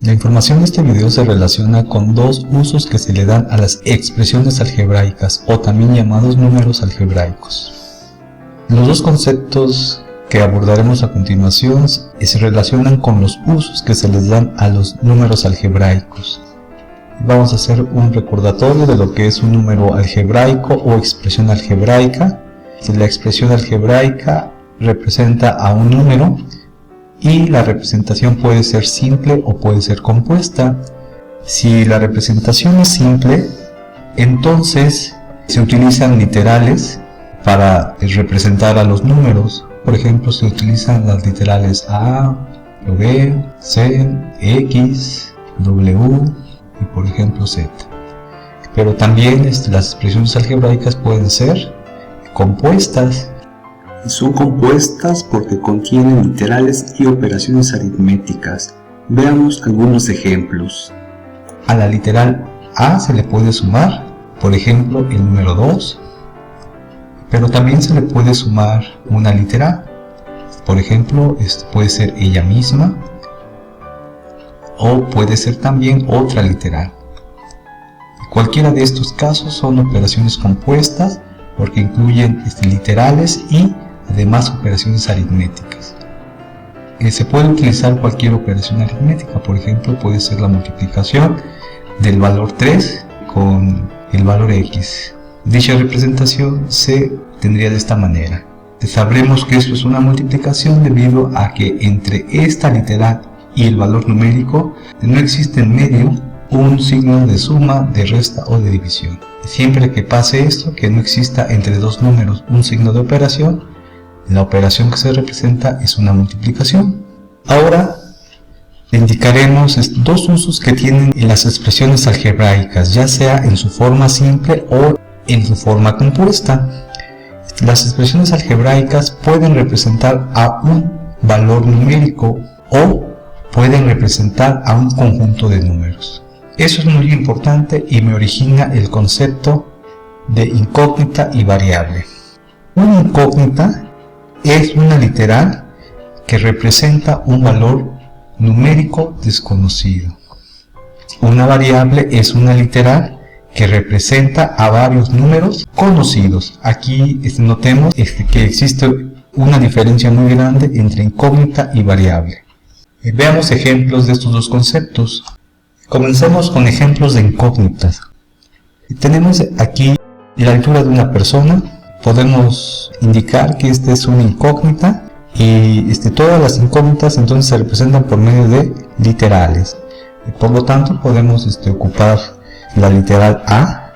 La información de este video se relaciona con dos usos que se le dan a las expresiones algebraicas o también llamados números algebraicos. Los dos conceptos que abordaremos a continuación se relacionan con los usos que se les dan a los números algebraicos. Vamos a hacer un recordatorio de lo que es un número algebraico o expresión algebraica. La expresión algebraica representa a un número y la representación puede ser simple o puede ser compuesta. Si la representación es simple, entonces se utilizan literales para representar a los números. Por ejemplo, se utilizan las literales A, B, C, X, W y por ejemplo Z. Pero también las expresiones algebraicas pueden ser compuestas. Son compuestas porque contienen literales y operaciones aritméticas. Veamos algunos ejemplos. A la literal A se le puede sumar, por ejemplo, el número 2, pero también se le puede sumar una litera, por ejemplo, puede ser ella misma, o puede ser también otra literal. Cualquiera de estos casos son operaciones compuestas porque incluyen literales y además operaciones aritméticas. Se puede utilizar cualquier operación aritmética, por ejemplo puede ser la multiplicación del valor 3 con el valor X. Dicha representación se tendría de esta manera. Sabremos que esto es una multiplicación debido a que entre esta literal y el valor numérico no existe en medio un signo de suma, de resta o de división. Siempre que pase esto, que no exista entre dos números un signo de operación, la operación que se representa es una multiplicación. Ahora indicaremos dos usos que tienen en las expresiones algebraicas, ya sea en su forma simple o en su forma compuesta. Las expresiones algebraicas pueden representar a un valor numérico o pueden representar a un conjunto de números. Eso es muy importante y me origina el concepto de incógnita y variable. Una incógnita es una literal que representa un valor numérico desconocido. Una variable es una literal que representa a varios números conocidos. Aquí notemos que existe una diferencia muy grande entre incógnita y variable. Veamos ejemplos de estos dos conceptos. Comencemos con ejemplos de incógnitas. Tenemos aquí la altura de una persona. Podemos indicar que esta es una incógnita y todas las incógnitas entonces se representan por medio de literales. Por lo tanto podemos ocupar la literal A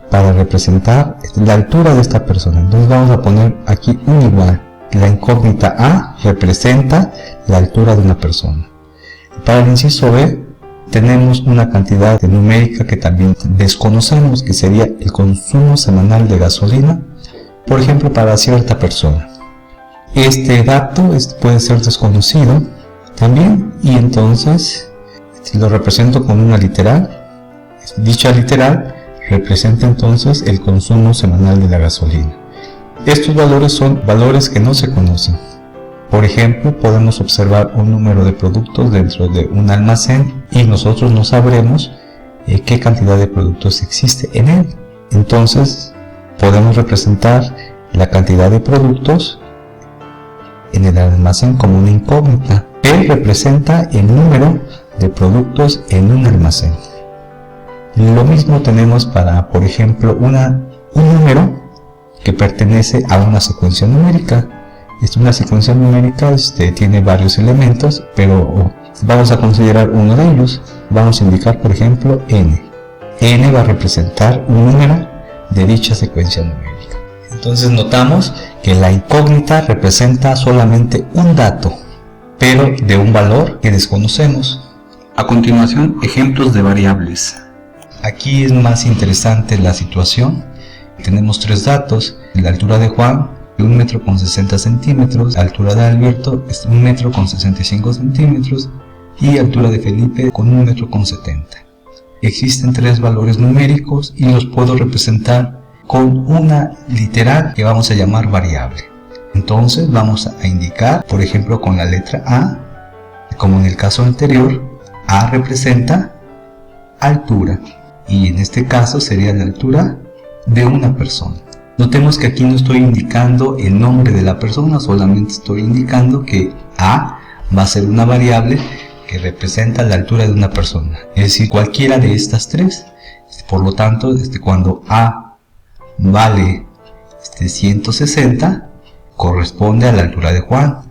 para representar la altura de esta persona. Entonces vamos a poner aquí un igual. La incógnita A representa la altura de una persona. Para el inciso B tenemos una cantidad numérica que también desconocemos, que sería el consumo semanal de gasolina, por ejemplo, para cierta persona. Este dato puede ser desconocido también y entonces lo represento con una literal. Dicha literal representa entonces el consumo semanal de la gasolina. Estos valores son valores que no se conocen. Por ejemplo, podemos observar un número de productos dentro de un almacén y nosotros no sabremos qué cantidad de productos existe en él. Entonces, podemos representar la cantidad de productos en el almacén como una incógnita. P representa el número de productos en un almacén. Lo mismo tenemos para, por ejemplo, un número que pertenece a una secuencia numérica. Una secuencia numérica tiene varios elementos, pero vamos a considerar uno de ellos. Vamos a indicar, por ejemplo, n. n va a representar un número de dicha secuencia numérica. Entonces notamos que la incógnita representa solamente un dato, pero de un valor que desconocemos. A continuación, ejemplos de variables. Aquí es más interesante la situación. Tenemos tres datos: la altura de Juan, 1 metro con 60 centímetros, la altura de Alberto es 1 metro con 65 centímetros y altura de Felipe con 1 metro con 70. Existen tres valores numéricos y los puedo representar con una literal que vamos a llamar variable. Entonces vamos a indicar, por ejemplo, con la letra A, como en el caso anterior, A representa altura, y en este caso sería la altura de una persona. Notemos que aquí no estoy indicando el nombre de la persona, solamente estoy indicando que A va a ser una variable que representa la altura de una persona, es decir, cualquiera de estas tres. Por lo tanto, cuando A vale 160, corresponde a la altura de Juan.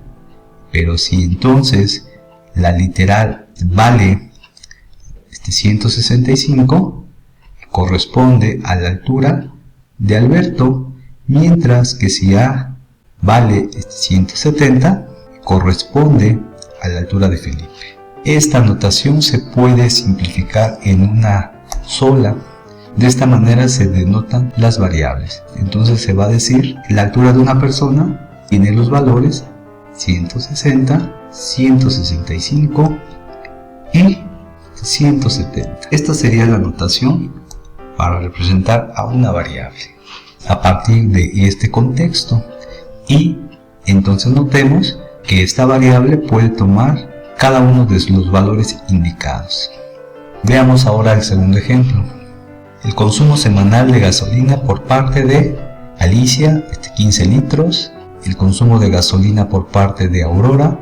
Pero si entonces la literal vale 165, corresponde a la altura de Alberto, mientras que si A vale 170, corresponde a la altura de Felipe. Esta notación se puede simplificar en una sola. De esta manera se denotan las variables. Entonces se va a decir que la altura de una persona tiene los valores 160, 165 y 170. Esta sería la notación para representar a una variable a partir de este contexto. Y entonces notemos que esta variable puede tomar cada uno de los valores indicados. Veamos ahora el segundo ejemplo. El consumo semanal de gasolina por parte de Alicia, 15 litros. El consumo de gasolina por parte de Aurora,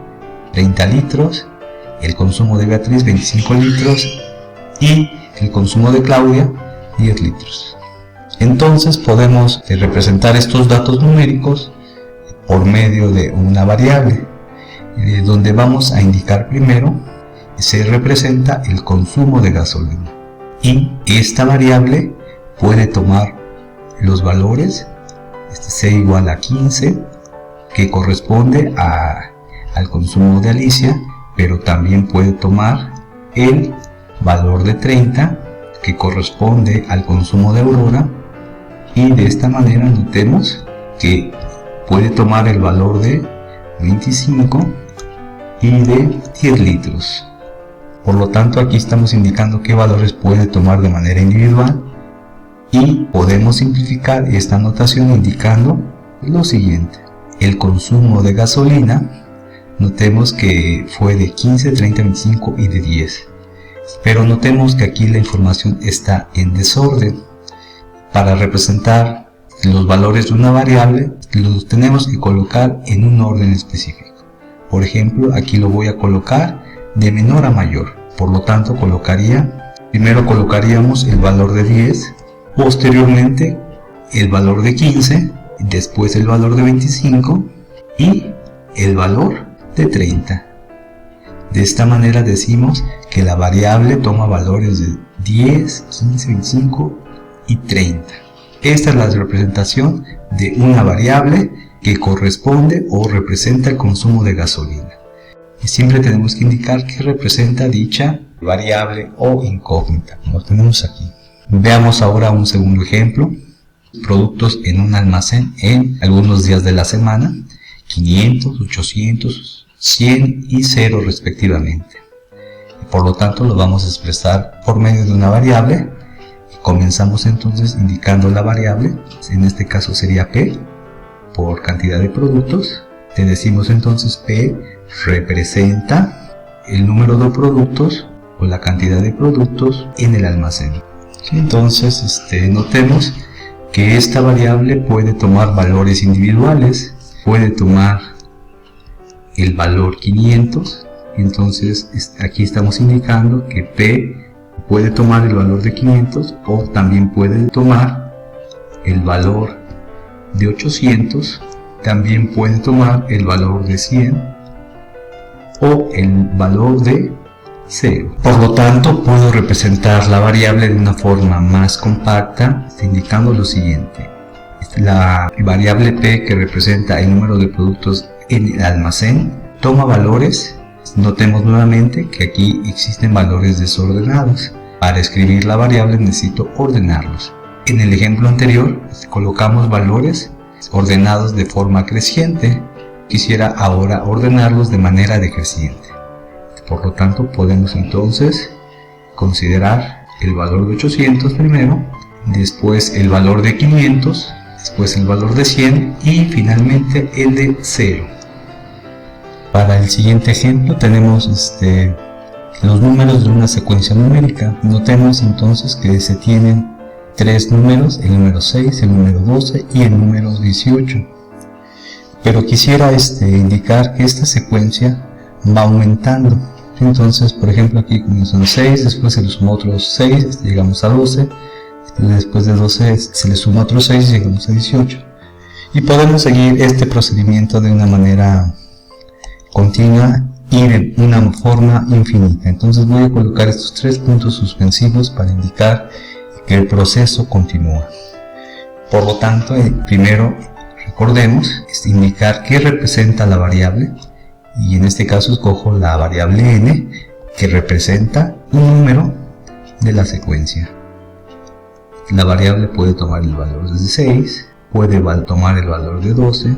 30 litros. El consumo de Beatriz, 25 litros. Y el consumo de Claudia, 10 litros. Entonces podemos representar estos datos numéricos por medio de una variable, donde vamos a indicar primero se representa el consumo de gasolina, y esta variable puede tomar los valores C igual a 15, que corresponde al consumo de Alicia, pero también puede tomar el valor de 30, que corresponde al consumo de Aurora, y de esta manera notemos que puede tomar el valor de 25 y de 10 litros. Por lo tanto, aquí estamos indicando qué valores puede tomar de manera individual, y podemos simplificar esta notación indicando lo siguiente. El consumo de gasolina, notemos que fue de 15, 30, 25 y de 10. Pero notemos que aquí la información está en desorden. Para representar los valores de una variable, los tenemos que colocar en un orden específico. Por ejemplo, aquí lo voy a colocar de menor a mayor. Por lo tanto, primero colocaríamos el valor de 10, posteriormente el valor de 15, después el valor de 25 y el valor de 30. De esta manera decimos que la variable toma valores de 10, 15, 25 y 30. Esta es la representación de una variable que corresponde o representa el consumo de gasolina. Y siempre tenemos que indicar qué representa dicha variable o incógnita, como tenemos aquí. Veamos ahora un segundo ejemplo. Productos en un almacén en algunos días de la semana, 500, 800, 100 y 0 respectivamente. Por lo tanto, lo vamos a expresar por medio de una variable. Comenzamos entonces indicando la variable, en este caso sería P, por cantidad de productos. Te decimos entonces P representa el número de productos o la cantidad de productos en el almacén. Entonces notemos que esta variable puede tomar valores individuales, puede tomar el valor 500, entonces aquí estamos indicando que P puede tomar el valor de 500, o también puede tomar el valor de 800, también puede tomar el valor de 100 o el valor de 0. Por lo tanto, puedo representar la variable de una forma más compacta, indicando lo siguiente. La variable P, que representa el número de productos en el almacén, toma valores. Notemos nuevamente que aquí existen valores desordenados. Para escribir la variable necesito ordenarlos. En el ejemplo anterior colocamos valores ordenados de forma creciente. Quisiera ahora ordenarlos de manera decreciente. Por lo tanto, podemos entonces considerar el valor de 800 primero, después el valor de 500, después el valor de 100 y finalmente el de 0. Para el siguiente ejemplo tenemos los números de una secuencia numérica. Notemos entonces que se tienen tres números, el número 6, el número 12 y el número 18. Pero quisiera indicar que esta secuencia va aumentando. Entonces, por ejemplo, aquí comienzan 6, después se le suma otros 6, llegamos a 12, después de 12 se le suma otros 6 y llegamos a 18. Y podemos seguir este procedimiento de una manera continua y de una forma infinita. Entonces voy a colocar estos tres puntos suspensivos para indicar que el proceso continúa. Por lo tanto, primero recordemos indicar qué representa la variable, y en este caso escojo la variable n, que representa un número de la secuencia. La variable puede tomar el valor de 6, puede tomar el valor de 12,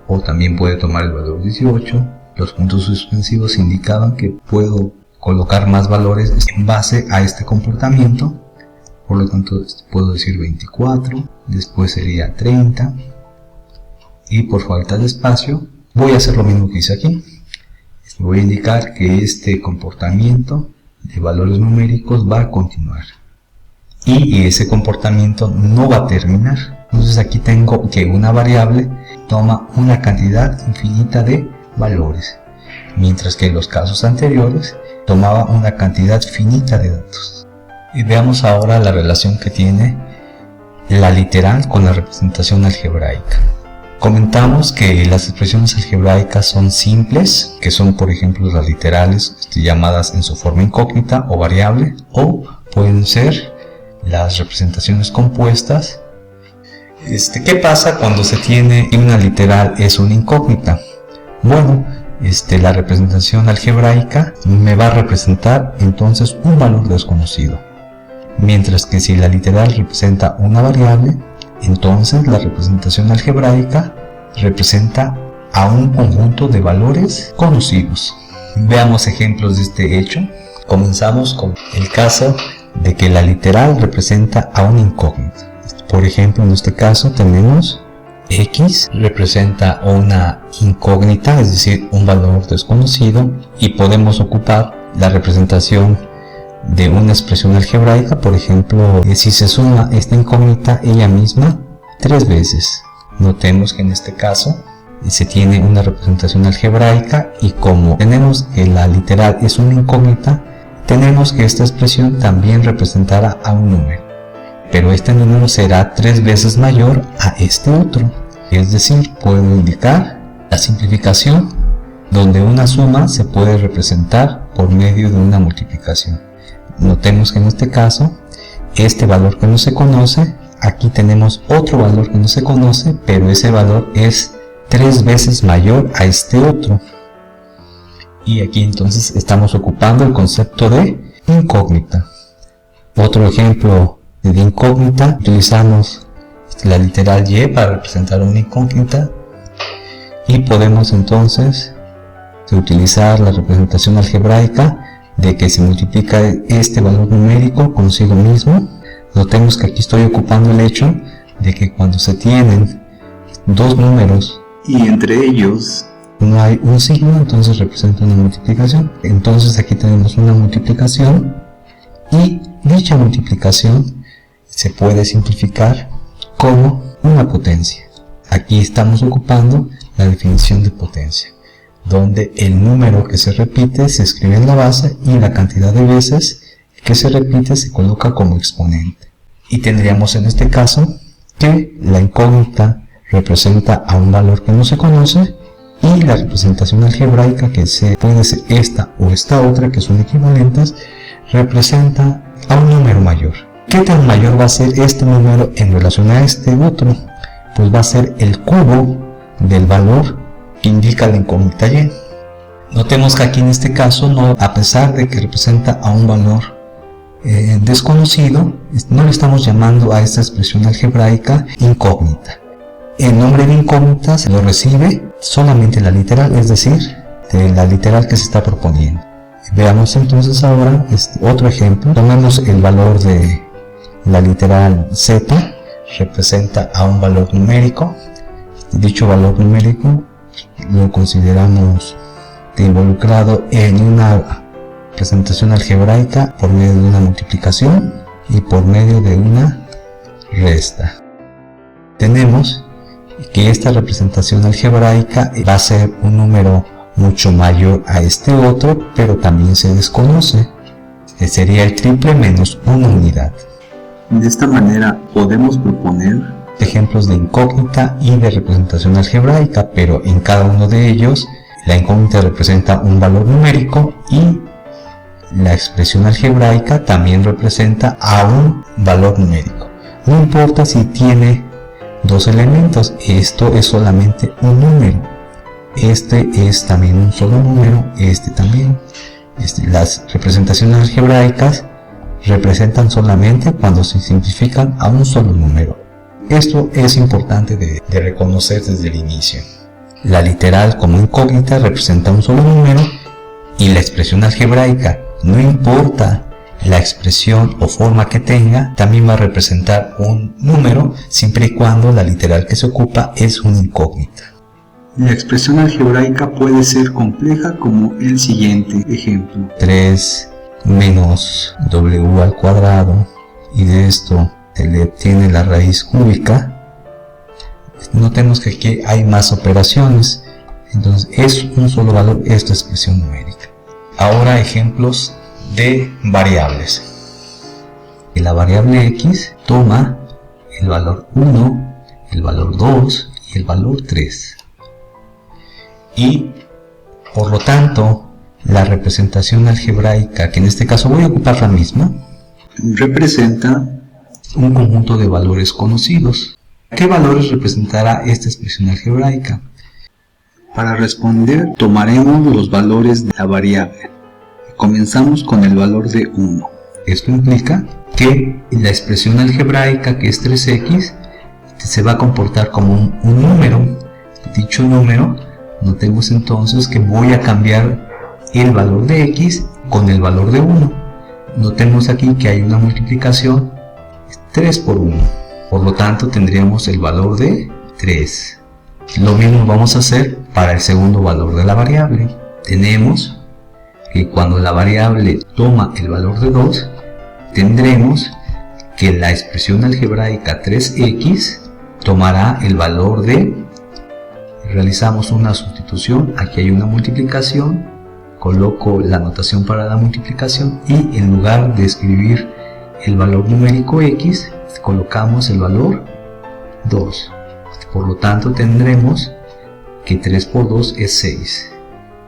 o también puede tomar el valor de 18. Los puntos suspensivos indicaban que puedo colocar más valores en base a este comportamiento. Por lo tanto, puedo decir 24, después sería 30, y por falta de espacio voy a hacer lo mismo que hice aquí. Voy a indicar que este comportamiento de valores numéricos va a continuar y ese comportamiento no va a terminar. Entonces aquí tengo que una variable toma una cantidad infinita de valores, mientras que en los casos anteriores tomaba una cantidad finita de datos. Y veamos ahora la relación que tiene la literal con la representación algebraica. Comentamos que las expresiones algebraicas son simples, que son por ejemplo las literales llamadas en su forma incógnita o variable, o pueden ser las representaciones compuestas. ¿Qué pasa cuando se tiene una literal es una incógnita? Bueno, la representación algebraica me va a representar entonces un valor desconocido, mientras que si la literal representa una variable, entonces la representación algebraica representa a un conjunto de valores conocidos. Veamos ejemplos de este hecho. Comenzamos con el caso de que la literal representa a una incógnita. Por ejemplo, en este caso tenemos x representa una incógnita, es decir, un valor desconocido, y podemos ocupar la representación de una expresión algebraica. Por ejemplo, si se suma esta incógnita ella misma 3 veces. Notemos que en este caso se tiene una representación algebraica, y como tenemos que la literal es una incógnita, tenemos que esta expresión también representará a un número, pero este número será 3 veces mayor a este otro. Es decir, puedo indicar la simplificación, donde una suma se puede representar por medio de una multiplicación. Notemos que en este caso, este valor que no se conoce, aquí tenemos otro valor que no se conoce, pero ese valor es 3 veces mayor a este otro. Y aquí entonces estamos ocupando el concepto de incógnita. Otro ejemplo de incógnita, utilizamos la literal y para representar una incógnita, y podemos entonces utilizar la representación algebraica de que se multiplica este valor numérico consigo mismo. Notemos que aquí estoy ocupando el hecho de que cuando se tienen dos números y entre ellos no hay un signo, entonces representa una multiplicación. Entonces aquí tenemos una multiplicación, y dicha multiplicación se puede simplificar como una potencia. Aquí estamos ocupando la definición de potencia, donde el número que se repite se escribe en la base y la cantidad de veces que se repite se coloca como exponente. Y tendríamos en este caso que la incógnita representa a un valor que no se conoce, y la representación algebraica, que puede ser esta o esta otra, que son equivalentes, representa a un número mayor. ¿Qué tan mayor va a ser este número en relación a este otro? Pues va a ser el cubo del valor que indica la incógnita y. Notemos que aquí en este caso, a pesar de que representa a un valor desconocido, no le estamos llamando a esta expresión algebraica incógnita. El nombre de incógnita se lo recibe solamente la literal, es decir, de la literal que se está proponiendo. Veamos entonces ahora otro ejemplo. Tomemos el valor de la literal z, representa a un valor numérico. Dicho valor numérico lo consideramos involucrado en una representación algebraica por medio de una multiplicación y por medio de una resta. Tenemos que esta representación algebraica va a ser un número mucho mayor a este otro, pero también se desconoce, que sería el triple menos una unidad. De esta manera podemos proponer ejemplos de incógnita y de representación algebraica, pero en cada uno de ellos la incógnita representa un valor numérico y la expresión algebraica también representa a un valor numérico. No importa si tiene dos elementos, esto es solamente un número. Este es también un solo número, este también. Las representaciones algebraicas representan solamente cuando se simplifican a un solo número. Esto es importante de reconocer desde el inicio. La literal como incógnita representa un solo número y la expresión algebraica, no importa la expresión o forma que tenga, también va a representar un número siempre y cuando la literal que se ocupa es una incógnita. La expresión algebraica puede ser compleja como el siguiente ejemplo. 3 menos w al cuadrado y de esto se le obtiene la raíz cúbica. Notemos que aquí hay más operaciones, entonces es un solo valor esta expresión numérica. Ahora ejemplos de variables. La variable x toma el valor 1, el valor 2 y el valor 3. Y por lo tanto la representación algebraica, que en este caso voy a ocupar la misma, representa un conjunto de valores conocidos. ¿Qué valores representará esta expresión algebraica? Para responder tomaremos los valores de la variable. Comenzamos con el valor de 1. Esto implica que la expresión algebraica, que es 3x, se va a comportar como un número. Dicho número, notemos entonces que voy a cambiar el valor de x con el valor de 1. Notemos aquí que hay una multiplicación 3 por 1. Por lo tanto tendríamos el valor de 3. Lo mismo vamos a hacer para el segundo valor de la variable. Tenemos que cuando la variable toma el valor de 2, tendremos que la expresión algebraica 3x tomará el valor de, realizamos una sustitución, aquí hay una multiplicación, coloco la notación para la multiplicación y en lugar de escribir el valor numérico x, colocamos el valor 2. Por lo tanto tendremos que 3 por 2 es 6.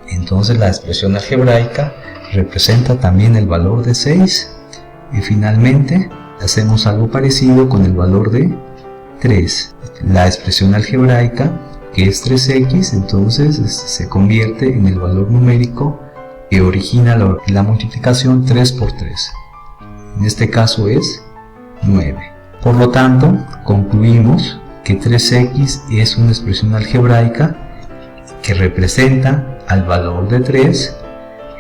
Entonces la expresión algebraica representa también el valor de 6. Y finalmente hacemos algo parecido con el valor de 3. La expresión algebraica, que es 3x, entonces se convierte en el valor numérico que origina la multiplicación 3 por 3. En este caso es 9. Por lo tanto, concluimos que 3x es una expresión algebraica que representa al valor de 3,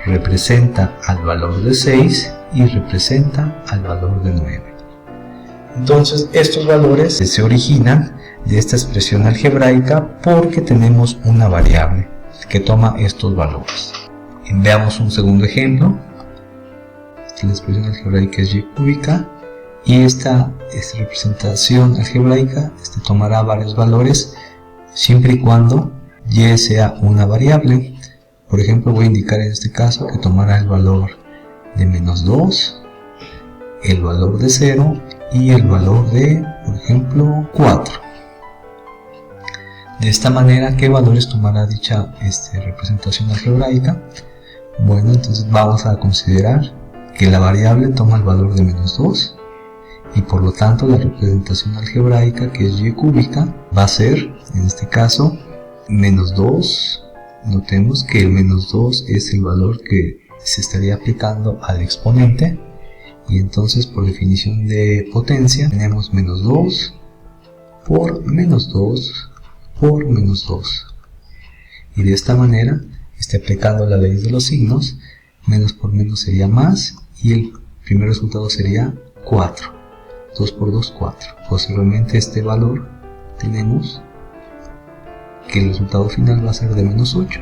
representa al valor de 6 y representa al valor de 9. Entonces estos valores se originan de esta expresión algebraica porque tenemos una variable que toma estos valores. Veamos un segundo ejemplo. La expresión algebraica es y cúbica y esta representación algebraica tomará varios valores siempre y cuando y sea una variable. Por ejemplo, voy a indicar en este caso que tomará el valor de menos 2, el valor de 0 y el valor de, por ejemplo, 4. De esta manera, ¿qué valores tomará dicha representación algebraica? Bueno, entonces vamos a considerar que la variable toma el valor de menos 2 y por lo tanto la representación algebraica, que es y cúbica, va a ser, en este caso, menos 2. Notemos que el menos 2 es el valor que se estaría aplicando al exponente y entonces por definición de potencia tenemos menos 2 por menos 2 por menos 2 y de esta manera, aplicando la ley de los signos, menos por menos sería más y el primer resultado sería 4. 2 por 2, 4. Posteriormente este valor tenemos que el resultado final va a ser de menos 8.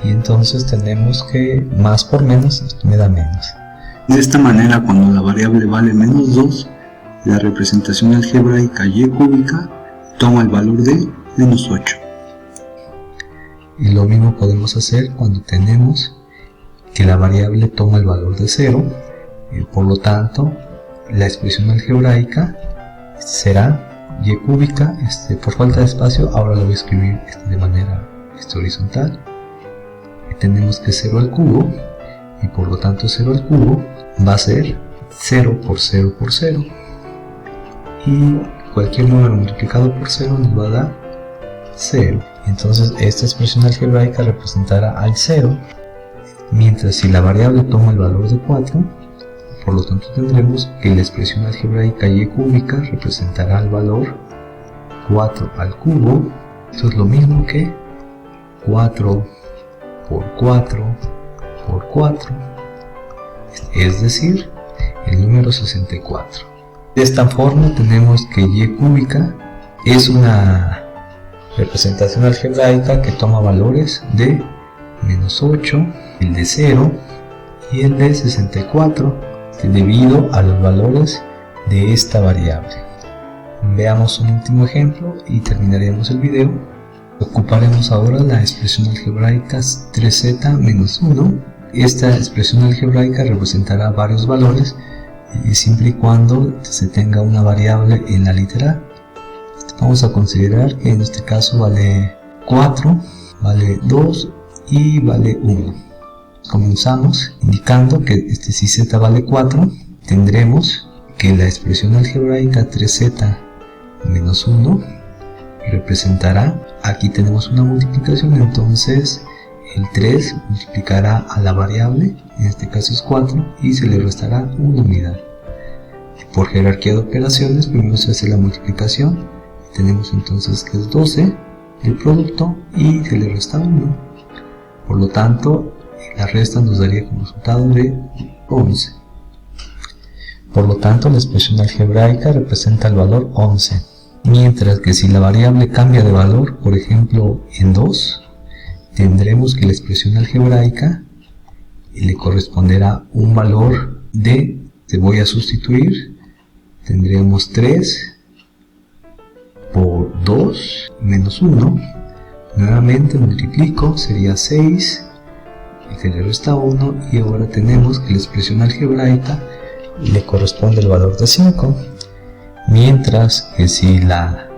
y entonces tenemos que más por menos me da menos. De esta manera, cuando la variable vale menos 2, la representación algebraica y cúbica toma el valor de menos 8. Y lo mismo podemos hacer cuando tenemos que la variable toma el valor de 0, y por lo tanto la expresión algebraica será y cúbica. Por falta de espacio ahora lo voy a escribir de manera horizontal. Y tenemos que 0 al cubo, y por lo tanto 0 al cubo va a ser 0 por 0 por 0, y cualquier número multiplicado por 0 nos va a dar 0. Entonces esta expresión algebraica representará al 0, mientras si la variable toma el valor de 4, por lo tanto tendremos que la expresión algebraica y cúbica representará el valor 4 al cubo. Esto es lo mismo que 4 por 4 por 4, es decir, el número 64. De esta forma tenemos que y cúbica es una representación algebraica que toma valores de menos 8, el de 0 y el de 64, debido a los valores de esta variable. Veamos un último ejemplo y terminaremos el video. Ocuparemos ahora la expresión algebraica 3z menos 1. Esta expresión algebraica representará varios valores siempre y cuando se tenga una variable en la literal. Vamos a considerar que en este caso vale 4, vale 2 y vale 1. Comenzamos indicando que si z vale 4, tendremos que la expresión algebraica 3z menos 1 representará, aquí tenemos una multiplicación, entonces el 3 multiplicará a la variable, en este caso es 4, y se le restará una unidad. Por jerarquía de operaciones, primero se hace la multiplicación, tenemos entonces que es 12 el producto y se le resta 1. Por lo tanto, la resta nos daría como resultado de 11. Por lo tanto, la expresión algebraica representa el valor 11. Mientras que si la variable cambia de valor, por ejemplo en 2, tendremos que la expresión algebraica le corresponderá un valor de, te voy a sustituir, tendremos 3 por 2 menos 1, nuevamente multiplico, sería 6, y se le resta 1, y ahora tenemos que la expresión algebraica le corresponde el valor de 5, mientras que si la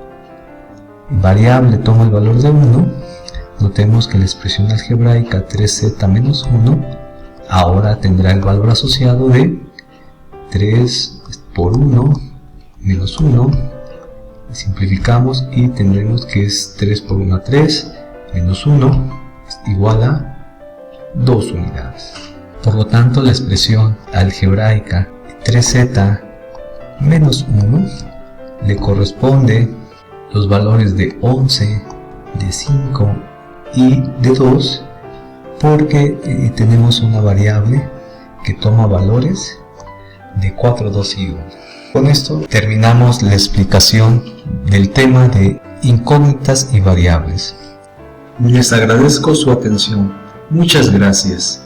variable toma el valor de 1, notemos que la expresión algebraica 3z menos 1 ahora tendrá el valor asociado de 3 por 1 menos 1, simplificamos y tendremos que es 3 por 1 a 3 menos 1 igual a 2 unidades. Por lo tanto, la expresión algebraica 3z menos 1 le corresponde los valores de 11, de 5 y de 2, porque tenemos una variable que toma valores de 4, 2 y 1. Con esto terminamos la explicación del tema de incógnitas y variables. Les agradezco su atención. Muchas gracias.